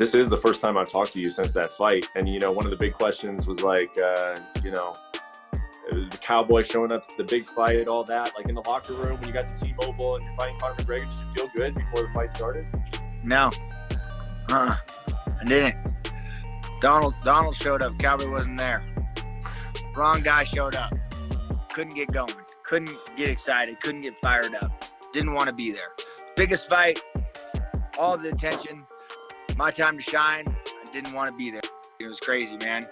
this is the first time I've talked to you since that fight. And, you know, one of the big questions was like, you know, the Cowboy showing up to the big fight, all that, like in the locker room when you got to T-Mobile and you're fighting Conor McGregor, did you feel good before the fight started? No. I didn't. Donald showed up. Cowboy wasn't there. Wrong guy showed up. Couldn't get going. Couldn't get excited. Couldn't get fired up. Didn't want to be there. Biggest fight. All the attention. My time to shine. I didn't want to be there. It was crazy, man.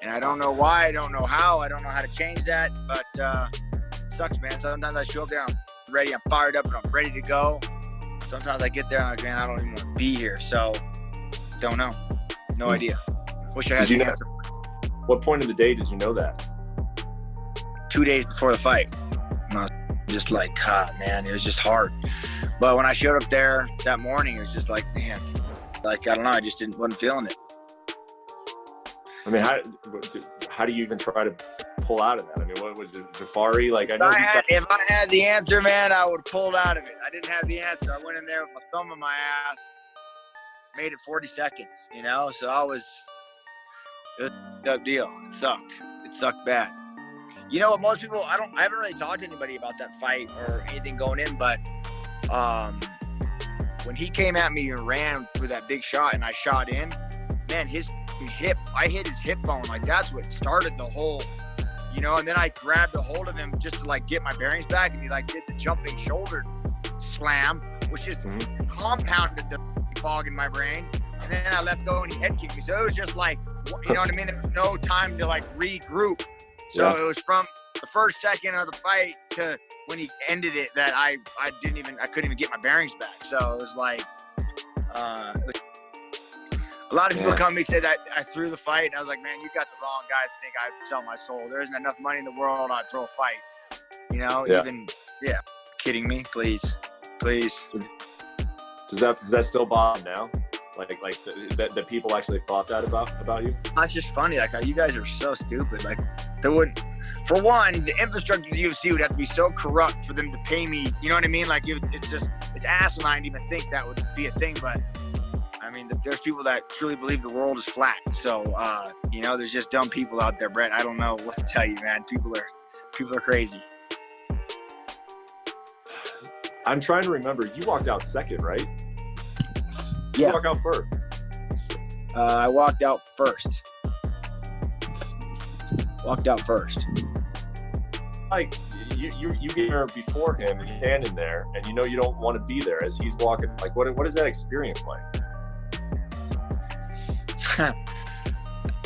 And I don't know why. I don't know how. I don't know how to change that. But it sucks, man. Sometimes I show up there. I'm ready. I'm fired up and I'm ready to go. Sometimes I get there and I'm like, man, I don't even want to be here. So, don't know. No idea. Wish I had the answer. What point of the day did you know that? 2 days before the fight. And I was just like, man, it was just hard. But when I showed up there that morning, it was just like, man, like, I don't know, I just wasn't feeling it. I mean, how do you even try to pull out of that? I mean, what was it, Jafari? Like, I know if I had the answer, man, I would have pulled out of it. I didn't have the answer. I went in there with my thumb in my ass, made it 40 seconds, you know? So it was a tough deal. It sucked. It sucked bad. You know what, most people, I haven't really talked to anybody about that fight or anything going in, but when he came at me and ran with that big shot and I shot in, man, his hip, I hit his hip bone. Like, that's what started the whole, you know, and then I grabbed a hold of him just to like get my bearings back, and he like did the jumping shoulder slam, which just compounded the fog in my brain. And then I left go and he head kicked me. So it was just like, you know what I mean? There was no time to like regroup. So it was from the first second of the fight to when he ended it that I couldn't even get my bearings back. So it was like, a lot of people come to me and said that I threw the fight, and I was like, man, you got the wrong guy to think I'd sell my soul. There isn't enough money in the world I'd throw a fight. You know, kidding me, please. Does that still bother now? Like that people actually thought that about you? That's just funny. Like, you guys are so stupid. Like, they wouldn't. For one, the infrastructure of the UFC would have to be so corrupt for them to pay me. You know what I mean? Like, it's asinine to even think that would be a thing. But I mean, there's people that truly believe the world is flat. So, you know, there's just dumb people out there, Brett. I don't know what to tell you, man. People are crazy. I'm trying to remember. You walked out second, right? Yeah. You walk out first. I walked out first. Like, you get there before him, and you're standing there, and you know you don't want to be there as he's walking. Like, what is that experience like?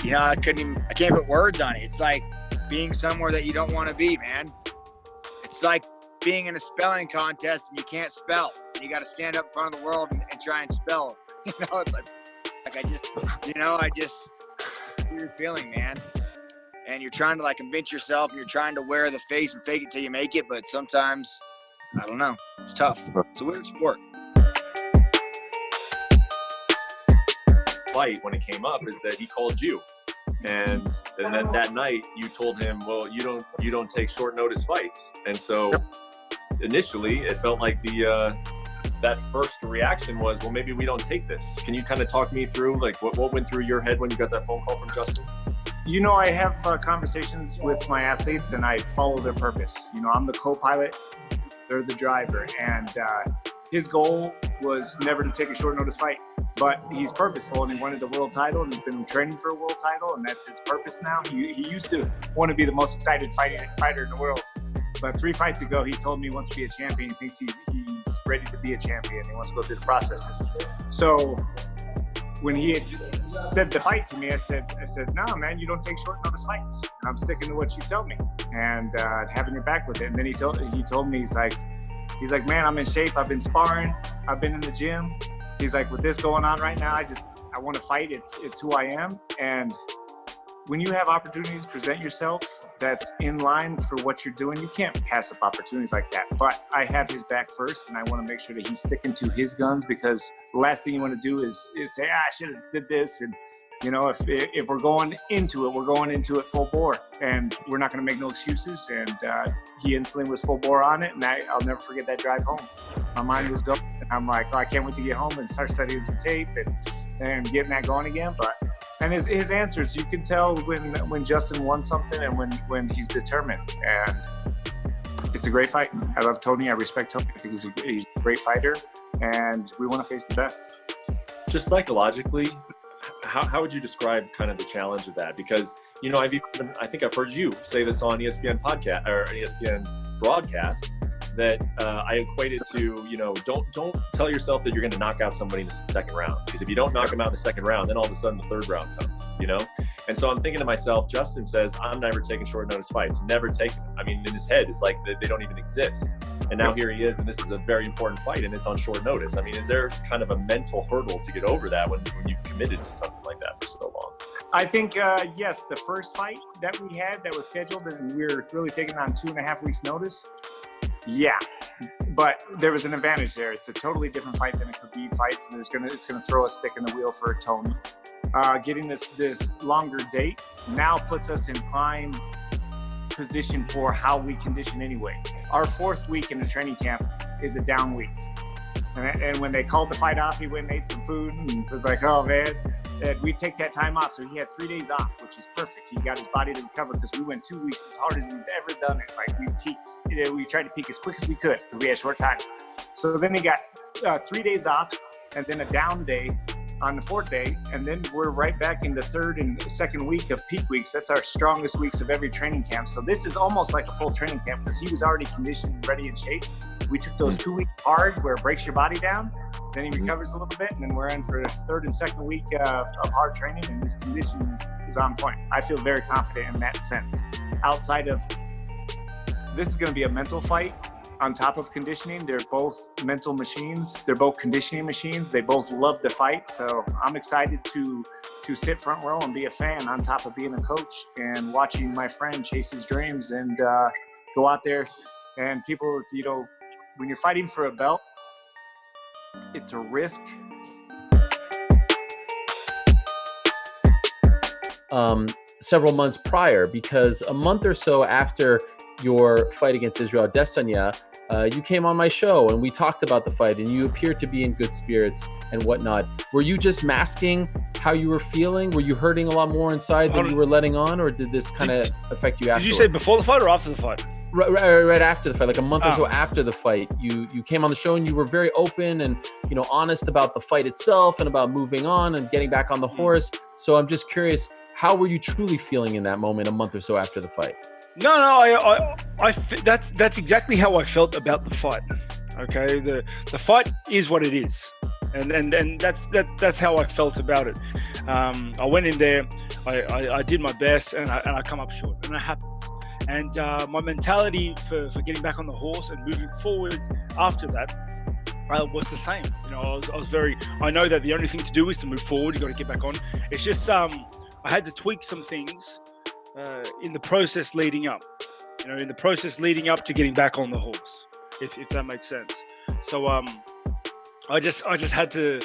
You know, I can't put words on it. It's like being somewhere that you don't want to be, man. It's like being in a spelling contest and you can't spell. And you got to stand up in front of the world and try and spell. You know, it's like I just you're feeling, man. And you're trying to like convince yourself, and you're trying to wear the face and fake it till you make it. But sometimes, I don't know, it's tough. It's a weird sport. Fight when it came up is that he called you, and then that night you told him, well, you don't take short notice fights. And so initially it felt like that first reaction was, well, maybe we don't take this. Can you kind of talk me through like what went through your head when you got that phone call from Justin? You know, I have conversations with my athletes, and I follow their purpose. You know, I'm the co-pilot, they're the driver, and his goal was never to take a short notice fight. But he's purposeful, and he wanted the world title, and he's been training for a world title, and that's his purpose now. He used to want to be the most excited fighter in the world. But 3 fights ago, he told me he wants to be a champion. He thinks he's ready to be a champion. He wants to go through the processes. So when he had said the fight to me, I said, no, man, you don't take short notice fights. And I'm sticking to what you tell me, and having your back with it. And then he told me, he's like, man, I'm in shape. I've been sparring. I've been in the gym. He's like, with this going on right now, I want to fight. It's who I am. And when you have opportunities, present yourself that's in line for what you're doing. You can't pass up opportunities like that. But I have his back first, and I want to make sure that he's sticking to his guns, because the last thing you want to do is say, I should have did this. And, you know, if we're going into it, we're going into it full bore, and we're not going to make no excuses. And he instantly was full bore on it, and I'll never forget that drive home. My mind was going, and I'm like, oh, I can't wait to get home and start studying some tape and and getting that going again. And his answers, you can tell when Justin won something and when he's determined. And it's a great fight. I love Tony. I respect Tony. I think he's a great fighter, and we want to face the best. Just psychologically, how would you describe kind of the challenge of that? Because, you know, I think I've heard you say this on ESPN podcast or ESPN broadcasts, that I equate it to, you know, don't tell yourself that you're going to knock out somebody in the second round, because if you don't knock them out in the second round, then all of a sudden the third round comes, you know? And so I'm thinking to myself, Justin says, I'm never taking short notice fights, never taking them. I mean, in his head, it's like they don't even exist. And now here he is, and this is a very important fight, and it's on short notice. I mean, is there kind of a mental hurdle to get over that when you've committed to something like that for so long? I think, yes, the first fight that we had that was scheduled and we were really taking on 2.5 weeks notice. Yeah, but there was an advantage there. It's a totally different fight than a Khabib fight, and it's gonna throw a stick in the wheel for Tony. Getting this longer date now puts us in prime position for how we condition anyway. Our 4th week in the training camp is a down week. And when they called the fight off, he went and ate some food and was like, oh man, and we take that time off. So he had 3 days off, which is perfect. He got his body to recover because we went 2 weeks as hard as he's ever done it. Like we peaked, we tried to peak as quick as we could because we had short time. So then he got 3 days off and then a down day on the 4th day. And then we're right back in the 3rd and 2nd week of peak weeks. That's our strongest weeks of every training camp. So this is almost like a full training camp because he was already conditioned, ready in shape. We took those 2 weeks hard where it breaks your body down. Then he recovers a little bit, and then we're in for the 3rd and 2nd week of hard training, and his condition is on point. I feel very confident in that sense. Outside of, this is going to be a mental fight on top of conditioning. They're both mental machines. They're both conditioning machines. They both love to fight. So I'm excited to sit front row and be a fan on top of being a coach and watching my friend chase his dreams and go out there. And people, you know, when you're fighting for a belt, it's a risk. Several months prior, because a month or so after your fight against Israel Adesanya, you came on my show and we talked about the fight, and you appeared to be in good spirits and whatnot. Were you just masking how you were feeling? Were you hurting a lot more inside than you were letting on, or did this kind of affect you after? Did you say before the fight or after the fight? Right after the fight, like a month or so after the fight, you came on the show and you were very open and, you know, honest about the fight itself and about moving on and getting back on the horse. So I'm just curious, how were you truly feeling in that moment a month or so after the fight? No, that's exactly how I felt about the fight. Okay, the fight is what it is, and that's how I felt about it. I went in there, I did my best, and I come up short, and it happens. And my mentality for getting back on the horse and moving forward after that was the same. You know, I know that the only thing to do is to move forward. You got to get back on. It's just I had to tweak some things in the process leading up. You know, in the process leading up to getting back on the horse, if that makes sense. So I just had to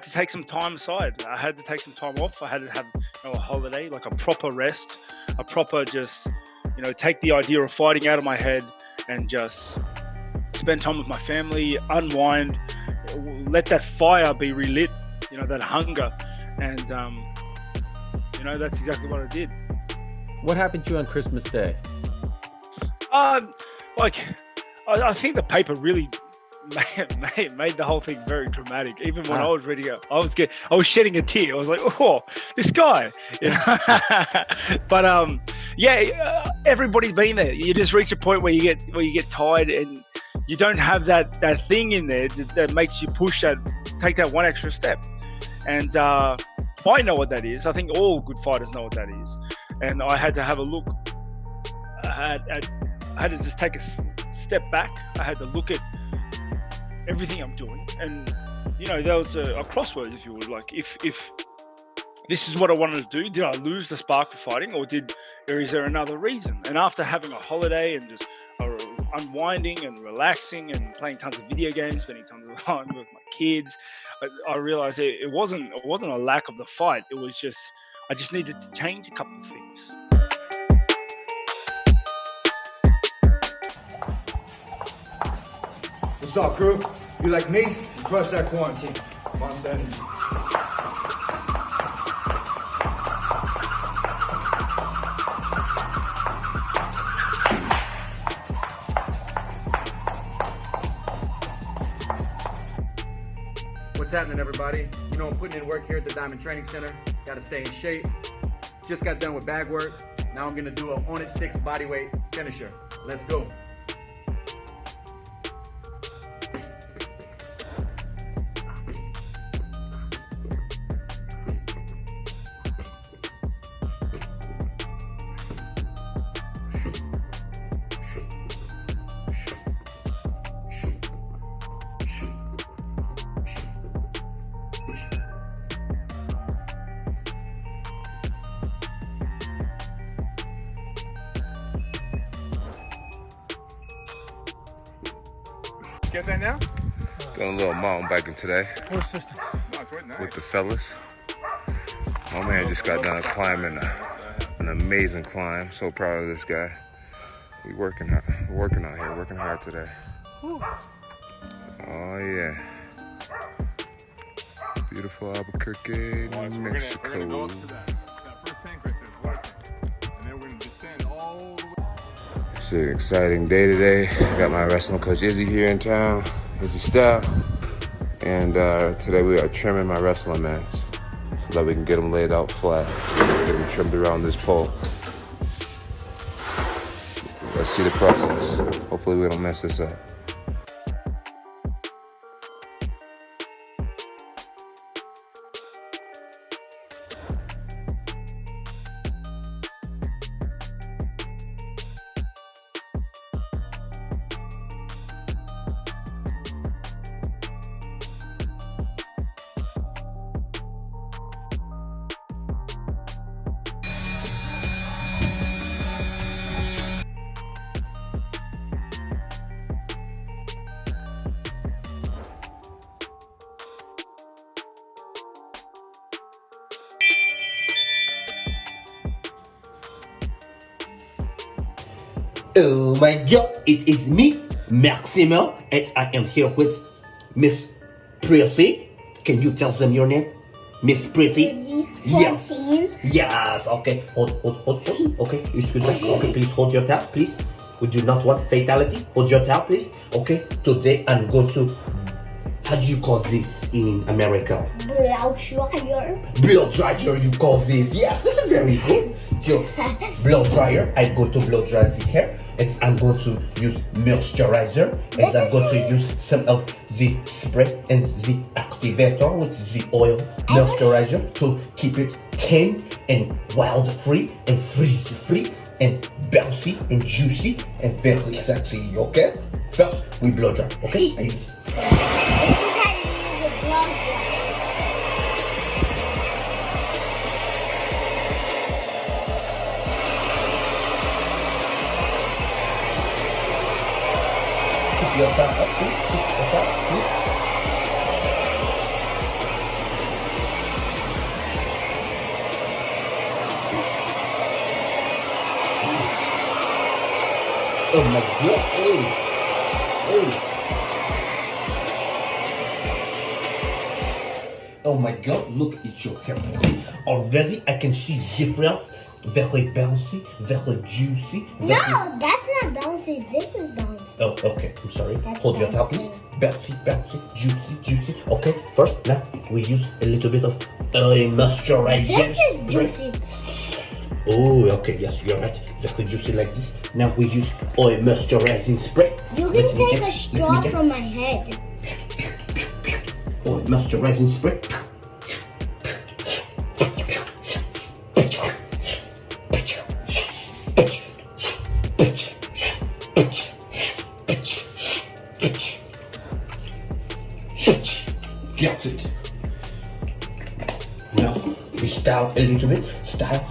take some time aside. I had to take some time off. I had to have, you know, a holiday, like a proper rest, a proper just, you know, take the idea of fighting out of my head and just spend time with my family, unwind, let that fire be relit, you know, that hunger. And, you know, that's exactly what I did. What happened to you on Christmas Day? I think the paper really made the whole thing very dramatic. Even when I was ready, I was shedding a tear. I was like, "Oh, this guy!" You know? But everybody's been there. You just reach a point where you get tired, and you don't have that thing in there that makes you take that one extra step. And I know what that is. I think all good fighters know what that is. And I had to have a look. I had to just take a step back. I had to look at everything I'm doing, and you know, there was a crossroads, if you would, like, if this is what I wanted to do, did I lose the spark for fighting, or is there another reason? And after having a holiday and just unwinding and relaxing and playing tons of video games, spending tons of time with my kids, I realized it wasn't a lack of the fight. It was just I just needed to change a couple of things. What's up, crew? You like me? You crush that quarantine. Monster Energy. happening, everybody? You know, I'm putting in work here at the Diamond Training Center. Got to stay in shape. Just got done with bag work. Now I'm going to do a On It 6 bodyweight finisher. Let's go. Get that now? Doing a little mountain biking today with the fellas. My man just got done climbing an amazing climb. So proud of this guy. We working out here, working hard today. Oh yeah. Beautiful Albuquerque, New Mexico. We're gonna go up to that first tank right there, and then we're gonna descend all the way. It's an exciting day today. I got my wrestling coach Izzy here in town, Izzy Style. And today we are trimming my wrestling mats so that we can get them laid out flat, get them trimmed around this pole. Let's see the process. Hopefully we don't mess this up. Oh my god, it is me, Maximo, and I am here with Miss Pretty. Can you tell them your name? Miss Pretty? Yes. Yes, okay. Hold. Okay, excuse me. Okay, please hold your towel, please. We do not want fatality. Hold your towel, please. Okay, today I'm going to, how do you call this in America? Blow dryer. Blow dryer, you call this. Yes, this is very good. So, blow dryer, I go to blow dry the hair. And I'm going to use moisturizer. And I'm going to use some of the spray and the activator with the oil moisturizer to keep it tame and wild free and freeze free and bouncy and juicy and very sexy, okay? First, we blow dry, okay? I use your top up, please. Keep your top, please. Oh my god, oh my god, look at your hair. Already I can see difference. Very bouncy, very juicy. No, that's not bouncy. This is bouncy. Oh, okay. I'm sorry. That's Hold your towel, please. Bouncy, juicy. Okay, first, now we use a little bit of oil moisturizer. This is juicy. Oh, okay. Yes, you're right. Very juicy like this. Now we use oil moisturizing spray. You can take a straw from my head. Oil moisturizing spray. Get it. Now we style a little bit. Style.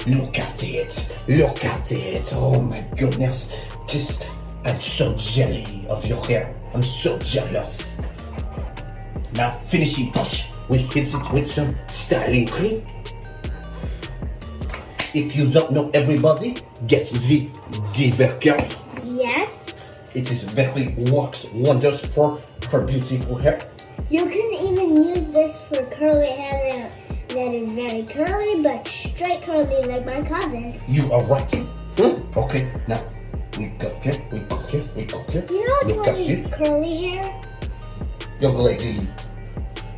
Look at it. Oh my goodness. I'm so jelly of your hair. I'm so jealous. Now finishing touch. We hit it with some styling cream. If you don't know, everybody gets the whittaker. Yes. It is very works wonders for beautiful hair. You can even use this for curly hair that is very curly, but straight curly like my cousin. You are right. Okay, now we go here. You know which one is curly hair? Young lady.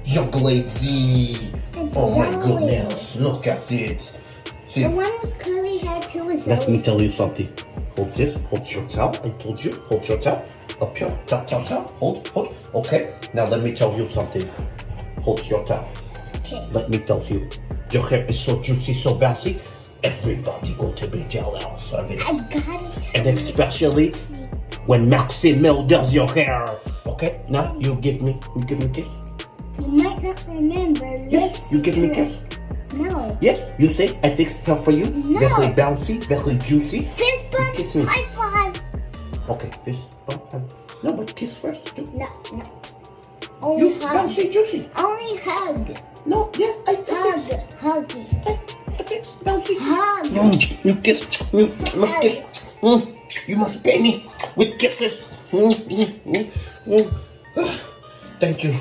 Young lady. Oh my goodness. Look at it. See, The one with curly hair too is let Zoe. me tell you something. Hold this. Hold your towel. I told you. Hold your towel. Up here. Towel, towel, towel. Hold. Okay. Now let me tell you something. Hold your towel. Okay. Let me tell you. Your hair is so juicy, so bouncy. Everybody going to be jealous of it. I got it. And especially when Maxime does your hair. Okay? Now you give me a kiss. You might not remember. Yes, you give me a kiss. No. Yes, you say I fixed hair for you. No. Very bouncy, very juicy. Fist bump. Kiss me. High five. Okay, fist bump. No, but kiss first too. No. Only You hug. bouncy, juicy. Only hug. No, yeah, I Hug. fixed. Huggy. I fixed bouncy. Hug. You kiss. You must kiss. You must pay me with kisses. Thank you.